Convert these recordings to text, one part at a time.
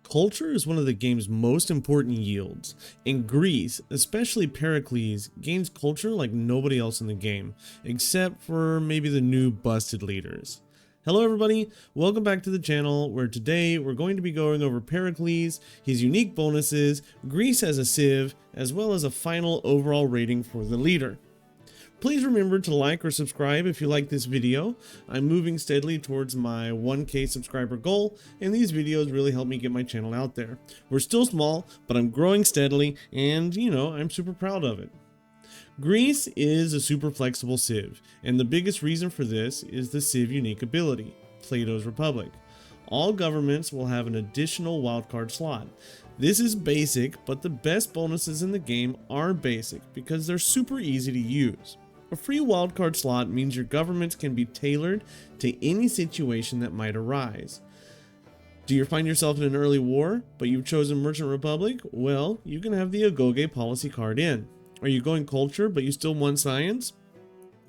Culture is one of the game's most important yields, and Greece, especially Pericles, gains culture like nobody else in the game, except for maybe the new busted leaders. Hello everybody, welcome back to the channel, where today we're going to be going over Pericles, his unique bonuses, Greece as a civ, as well as a final overall rating for the leader. Please remember to like or subscribe if you like this video. I'm moving steadily towards my 1K subscriber goal, and these videos really help me get my channel out there. We're still small, but I'm growing steadily, and I'm super proud of it. Greece is a super flexible civ, and the biggest reason for this is the civ unique ability, Plato's Republic. All governments will have an additional wildcard slot. This is basic, but the best bonuses in the game are basic because they're super easy to use. A free wildcard slot means your governments can be tailored to any situation that might arise. Do you find yourself in an early war, but you've chosen Merchant Republic? Well, you can have the Agoge policy card in. Are you going culture, but you still want science?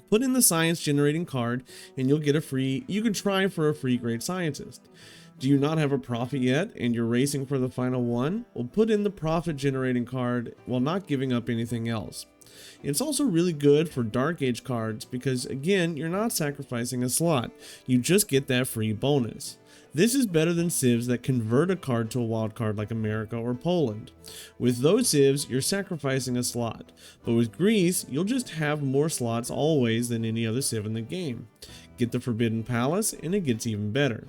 Put in the science generating card and you can try for a free great scientist. Do you not have a profit yet and you're racing for the final one? Well, put in the profit generating card while not giving up anything else. It's also really good for Dark Age cards because, again, you're not sacrificing a slot. You just get that free bonus. This is better than civs that convert a card to a wild card like America or Poland. With those civs, you're sacrificing a slot, but with Greece, you'll just have more slots always than any other civ in the game. Get the Forbidden Palace, and it gets even better.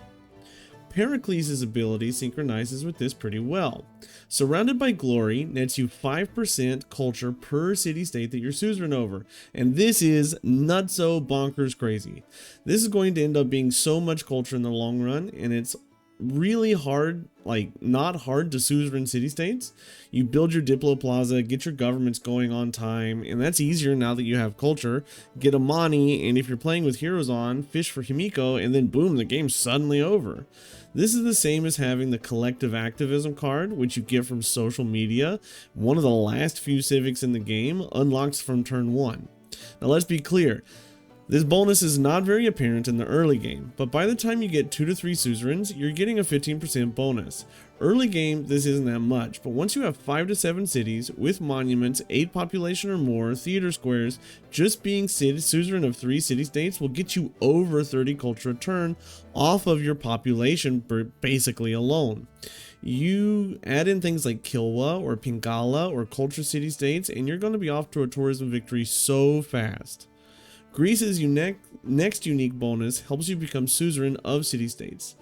Pericles' ability synchronizes with this pretty well. Surrounded by Glory nets you 5% culture per city-state that you're suzerain over, and this is nutso bonkers crazy. This is going to end up being so much culture in the long run, and it's really hard, not hard to suzerain city-states. You build your Diplo Plaza, get your governments going on time, and that's easier now that you have culture. Get Amani, and if you're playing with heroes on, fish for Himiko, and then boom, the game's suddenly over. This is the same as having the collective activism card, which you get from social media. One of the last few civics in the game unlocks from turn 1. Now let's be clear. This bonus is not very apparent in the early game, but by the time you get 2 to 3 suzerains, you're getting a 15% bonus. Early game, this isn't that much, but once you have 5 to 7 cities with monuments, 8 population or more, theater squares, just being suzerain of 3 city-states will get you over 30 culture a turn off of your population basically alone. You add in things like Kilwa or Pingala or culture city-states, and you're going to be off to a tourism victory so fast. Greece's next unique bonus helps you become suzerain of city-states.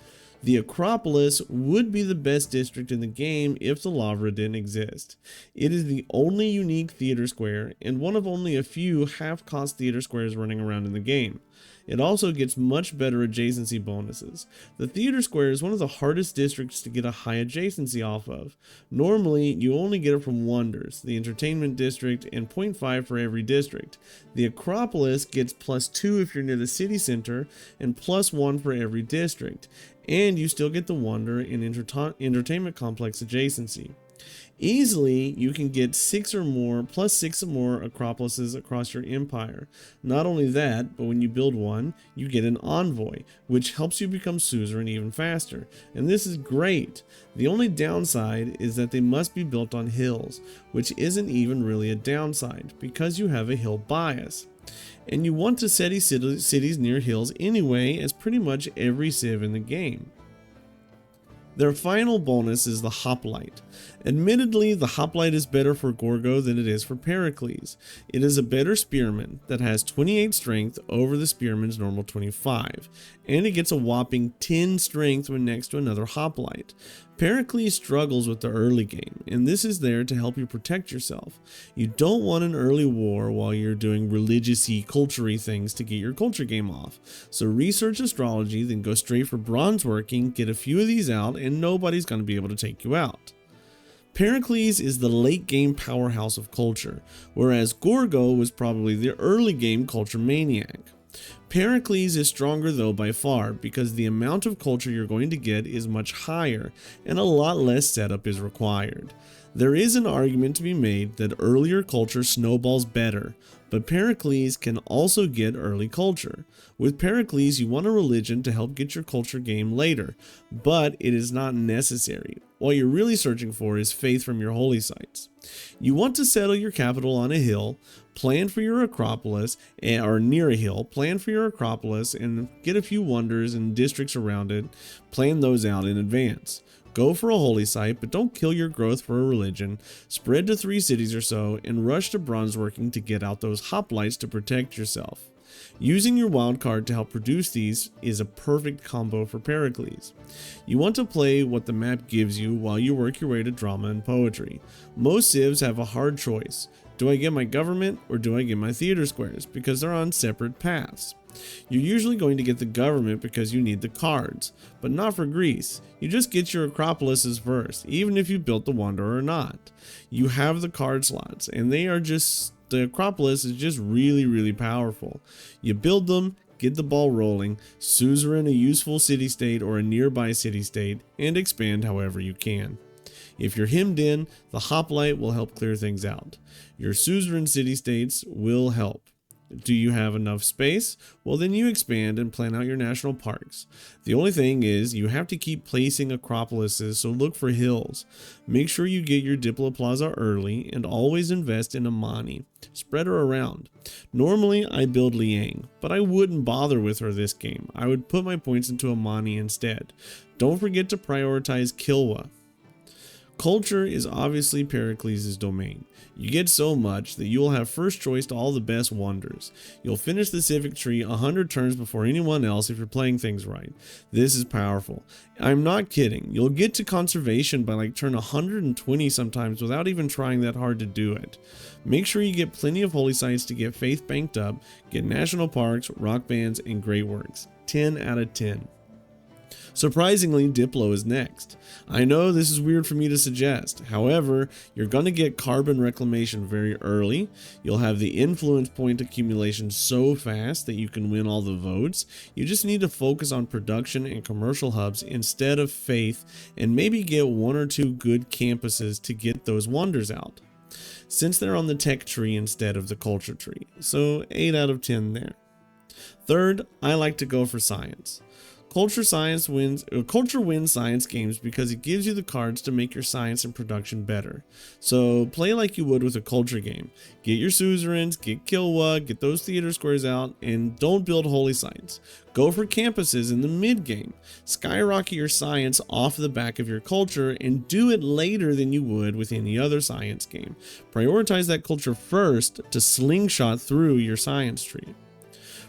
The Acropolis would be the best district in the game if the Lavra didn't exist. It is the only unique theater square and one of only a few half-cost theater squares running around in the game. It also gets much better adjacency bonuses. The theater square is one of the hardest districts to get a high adjacency off of. Normally, you only get it from wonders, the entertainment district, and 0.5 for every district. The Acropolis gets +2 if you're near the city center, and +1 for every district. And you still get the wonder and entertainment complex adjacency. Easily, you can get +6 or more Acropolises across your empire. Not only that, but when you build one, you get an envoy, which helps you become suzerain even faster. And this is great. The only downside is that they must be built on hills, which isn't even really a downside, because you have a hill bias. And you want to set cities near hills anyway, as pretty much every civ in the game. Their final bonus is the Hoplite. Admittedly, the Hoplite is better for Gorgo than it is for Pericles. It is a better spearman that has 28 strength over the spearman's normal 25, and it gets a whopping 10 strength when next to another Hoplite. Pericles struggles with the early game, and this is there to help you protect yourself. You don't want an early war while you're doing religious-y, culture-y things to get your culture game off. So research astrology, then go straight for bronze working, get a few of these out, and nobody's going to be able to take you out. Pericles is the late game powerhouse of culture, whereas Gorgo was probably the early game culture maniac. Pericles is stronger though by far because the amount of culture you're going to get is much higher and a lot less setup is required. There is an argument to be made that earlier culture snowballs better, but Pericles can also get early culture. With Pericles, you want a religion to help get your culture game later, but it is not necessary. What you're really searching for is faith from your holy sites. You want to settle your capital on a hill, plan for your Acropolis, or near a hill, plan for your Acropolis and get a few wonders and districts around it, plan those out in advance. Go for a holy site, but don't kill your growth for a religion. Spread to 3 cities or so, and rush to bronzeworking to get out those hoplites to protect yourself. Using your wild card to help produce these is a perfect combo for Pericles. You want to play what the map gives you while you work your way to drama and poetry. Most civs have a hard choice. Do I get my government or do I get my theater squares? Because they're on separate paths. You're usually going to get the government because you need the cards, but not for Greece. You just get your Acropolises first, even if you built the wonder or not. You have the card slots, and the Acropolis is just really powerful. You build them, get the ball rolling, suzerain a useful city-state or a nearby city-state, and expand however you can. If you're hemmed in, the hoplite will help clear things out. Your suzerain city-states will help. Do you have enough space? Well, then you expand and plan out your national parks. The only thing is you have to keep placing Acropolises, so look for hills. Make sure you get your Diplo Plaza early and always invest in Amani. Spread her around. Normally I build Liang, but I wouldn't bother with her this game. I would put my points into Amani instead. Don't forget to prioritize Kilwa. Culture is obviously Pericles' domain. You get so much that you will have first choice to all the best wonders. You'll finish the civic tree 100 turns before anyone else if you're playing things right. This is powerful. I'm not kidding. You'll get to conservation by like turn 120 sometimes without even trying that hard to do it. Make sure you get plenty of holy sites to get faith banked up, get national parks, rock bands, and great works. 10 out of 10. Surprisingly, Diplo is next. I know this is weird for me to suggest. However, you're going to get carbon reclamation very early. You'll have the influence point accumulation so fast that you can win all the votes. You just need to focus on production and commercial hubs instead of faith, and maybe get 1 or 2 good campuses to get those wonders out, since they're on the tech tree instead of the culture tree. So 8 out of 10 there. Third, I like to go for science. Culture wins science games because it gives you the cards to make your science and production better. So play like you would with a culture game. Get your suzerains, get Kilwa, get those theater squares out, and don't build holy sites. Go for campuses in the mid game. Skyrocket your science off the back of your culture and do it later than you would with any other science game. Prioritize that culture first to slingshot through your science tree.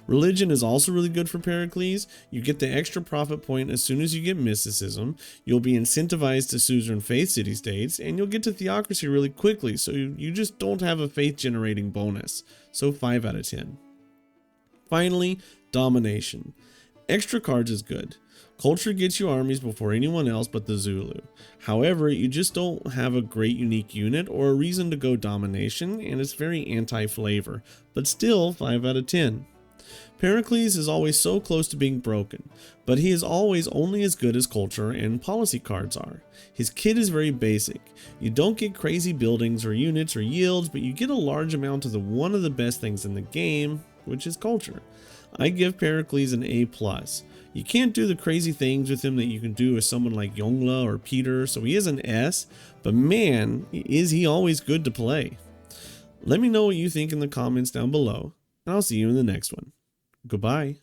Religion is also really good for Pericles. You get the extra profit point as soon as you get mysticism. You'll be incentivized to suzerain faith city-states, and you'll get to theocracy really quickly, so you just don't have a faith generating bonus. So 5 out of 10. Finally, domination. Extra cards is good. Culture gets you armies before anyone else but the Zulu. However, you just don't have a great unique unit or a reason to go domination, and it's very anti-flavor, but still 5 out of 10. Pericles is always so close to being broken, but he is always only as good as culture and policy cards are. His kit is very basic. You don't get crazy buildings or units or yields, but you get a large amount of one of the best things in the game, which is culture. I give Pericles an A+. You can't do the crazy things with him that you can do with someone like Yongla or Peter, so he is an S, but man, is he always good to play. Let me know what you think in the comments down below, and I'll see you in the next one. Goodbye.